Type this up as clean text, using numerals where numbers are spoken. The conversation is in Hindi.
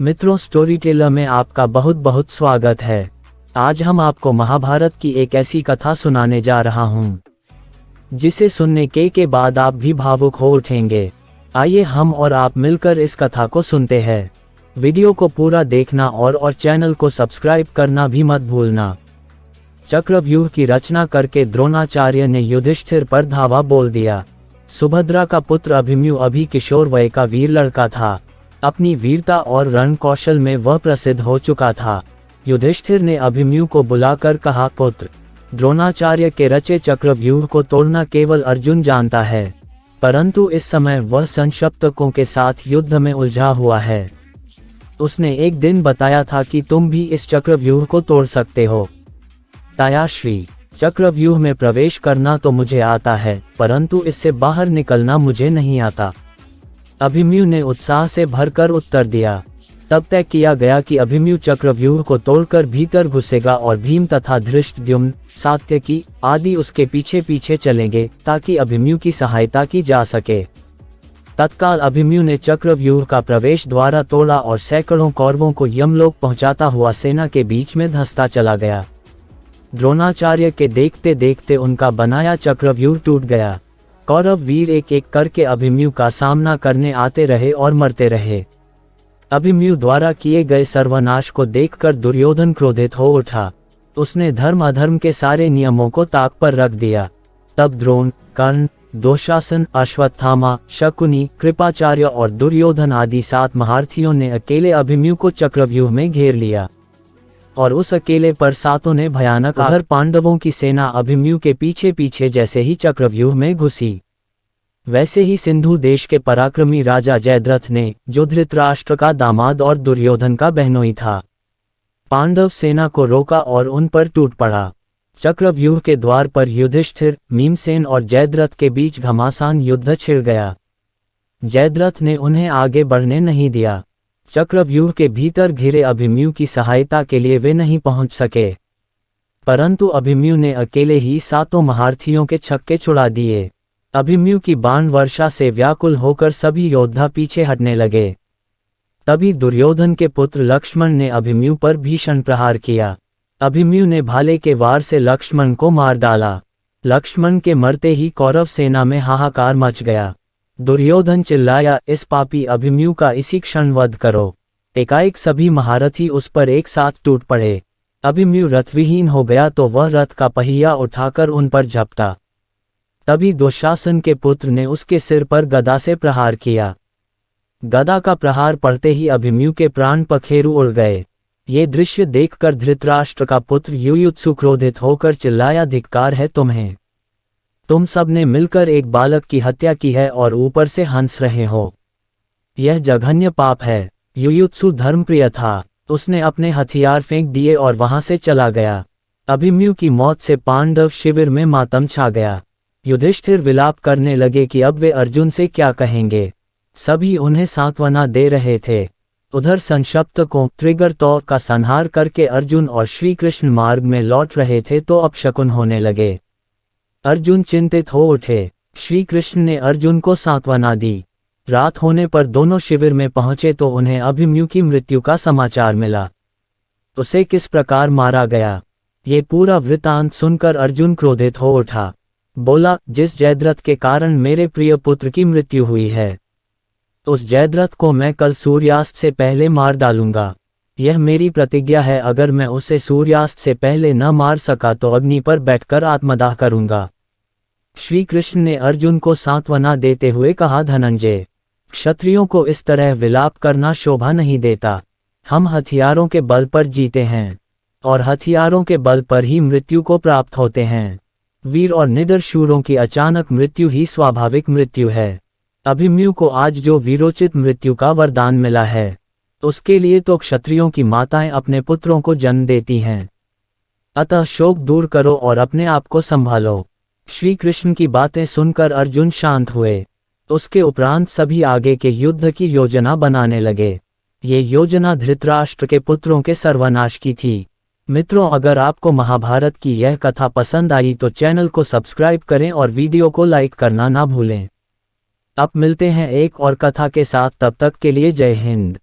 मित्रों, स्टोरी टेलर में आपका बहुत बहुत स्वागत है। आज हम आपको महाभारत की एक ऐसी कथा सुनाने जा रहा हूँ जिसे सुनने के बाद आप भी भावुक हो उठेंगे। आइए हम और आप मिलकर इस कथा को सुनते हैं। वीडियो को पूरा देखना और चैनल को सब्सक्राइब करना भी मत भूलना। चक्रव्यूह की रचना करके द्रोणाचार्य ने युधिष्ठिर पर धावा बोल दिया। सुभद्रा का पुत्र अभिमन्यु अभी किशोर वय का वीर लड़का था। अपनी वीरता और रण कौशल में वह प्रसिद्ध हो चुका था। युधिष्ठिर ने अभिमन्यु को बुलाकर कहा, पुत्र, द्रोणाचार्य के रचे चक्रव्यूह को तोड़ना केवल अर्जुन जानता है, परंतु इस समय वह संशप्तकों के साथ युद्ध में उलझा हुआ है। उसने एक दिन बताया था कि तुम भी इस चक्रव्यूह को तोड़ सकते हो। तायाश्री, चक्रव्यूह में प्रवेश करना तो मुझे आता है, परंतु इससे बाहर निकलना मुझे नहीं आता। अभिमन्यु ने उत्साह से भरकर उत्तर दिया। तब तय किया गया कि अभिमन्यु चक्रव्यूह को तोड़कर भीतर घुसेगा और भीम तथा धृष्टद्युम्न, सात्यकी आदि उसके पीछे पीछे चलेंगे ताकि अभिमन्यु की सहायता की जा सके। तत्काल अभिमन्यु ने चक्रव्यूह का प्रवेश द्वार तोड़ा और सैकड़ों कौरवों को यमलोक पहुंचाता हुआ सेना के बीच में धंसता चला गया। द्रोणाचार्य के देखते देखते उनका बनाया चक्रव्यूह टूट गया। कौरव वीर एक एक करके अभिमन्यु का सामना करने आते रहे और मरते रहे। अभिमन्यु द्वारा किए गए सर्वनाश को देखकर दुर्योधन क्रोधित हो उठा। उसने धर्म अधर्म के सारे नियमों को ताक पर रख दिया। तब द्रोण, कर्ण, दुशासन, अश्वत्थामा, शकुनी, कृपाचार्य और दुर्योधन आदि 7 महारथियों ने अकेले अभिमन्यु को चक्रव्यूह में घेर लिया और उस अकेले पर 7 ने भयानक उधर पांडवों की सेना अभिमन्यु के पीछे पीछे जैसे ही चक्रव्यूह में घुसी, वैसे ही सिंधु देश के पराक्रमी राजा जयद्रथ ने, जो धृतराष्ट्र का दामाद और दुर्योधन का बहनोई था, पांडव सेना को रोका और उन पर टूट पड़ा। चक्रव्यूह के द्वार पर युधिष्ठिर, भीमसेन और जयद्रथ के बीच घमासान युद्ध छिड़ गया। जयद्रथ ने उन्हें आगे बढ़ने नहीं दिया। चक्रव्यूह के भीतर घिरे अभिमन्यु की सहायता के लिए वे नहीं पहुंच सके, परंतु अभिमन्यु ने अकेले ही 7 महारथियों के छक्के छुड़ा दिए। अभिमन्यु की बाण वर्षा से व्याकुल होकर सभी योद्धा पीछे हटने लगे। तभी दुर्योधन के पुत्र लक्ष्मण ने अभिमन्यु पर भीषण प्रहार किया। अभिमन्यु ने भाले के वार से लक्ष्मण को मार डाला। लक्ष्मण के मरते ही कौरव सेना में हाहाकार मच गया। दुर्योधन चिल्लाया, इस पापी अभिमन्यु का इसी क्षण वध करो। एकाएक सभी महारथी उस पर एक साथ टूट पड़े। अभिमन्यु रथविहीन हो गया तो वह रथ का पहिया उठाकर उन पर झपटा। तभी दुशासन के पुत्र ने उसके सिर पर गदा से प्रहार किया। गदा का प्रहार पड़ते ही अभिमन्यु के प्राण पखेरु उड़ गए। ये दृश्य देखकर धृतराष्ट्र का पुत्र युयुत्सु क्रोधित होकर चिल्लाया, धिक्कार है तुम्हें। तुम सब ने मिलकर एक बालक की हत्या की है और ऊपर से हंस रहे हो। यह जघन्य पाप है। युयुत्सु धर्मप्रिय था। उसने अपने हथियार फेंक दिए और वहां से चला गया। अभिमन्यु की मौत से पांडव शिविर में मातम छा गया। युधिष्ठिर विलाप करने लगे कि अब वे अर्जुन से क्या कहेंगे। सभी उन्हें सांत्वना दे रहे थे। उधर संशप्तकों त्रिगर्तों का संहार करके अर्जुन और श्री कृष्ण मार्ग में लौट रहे थे तो अपशकुन होने लगे। अर्जुन चिंतित हो उठे। श्री कृष्ण ने अर्जुन को सांत्वना दी। रात होने पर दोनों शिविर में पहुंचे तो उन्हें अभिमन्यु की मृत्यु का समाचार मिला। उसे किस प्रकार मारा गया, ये पूरा वृतांत सुनकर अर्जुन क्रोधित हो उठा। बोला, जिस जयद्रथ के कारण मेरे प्रिय पुत्र की मृत्यु हुई है, उस जयद्रथ को मैं कल सूर्यास्त से पहले मार डालूंगा। यह मेरी प्रतिज्ञा है। अगर मैं उसे सूर्यास्त से पहले न मार सका तो अग्नि पर बैठकर आत्मदाह करूंगा। श्री कृष्ण ने अर्जुन को सांत्वना देते हुए कहा, धनंजय, क्षत्रियों को इस तरह विलाप करना शोभा नहीं देता। हम हथियारों के बल पर जीते हैं और हथियारों के बल पर ही मृत्यु को प्राप्त होते हैं। वीर और निडर शूरों की अचानक मृत्यु ही स्वाभाविक मृत्यु है। अभिमन्यु को आज जो वीरोचित मृत्यु का वरदान मिला है, उसके लिए तो क्षत्रियों की माताएं अपने पुत्रों को जन्म देती हैं। अतः शोक दूर करो और अपने आप को संभालो। श्री कृष्ण की बातें सुनकर अर्जुन शांत हुए। उसके उपरांत सभी आगे के युद्ध की योजना बनाने लगे। ये योजना धृतराष्ट्र के पुत्रों के सर्वनाश की थी। मित्रों, अगर आपको महाभारत की यह कथा पसंद आई तो चैनल को सब्सक्राइब करें और वीडियो को लाइक करना ना भूलें। अब मिलते हैं एक और कथा के साथ, तब तक के लिए जय हिंद।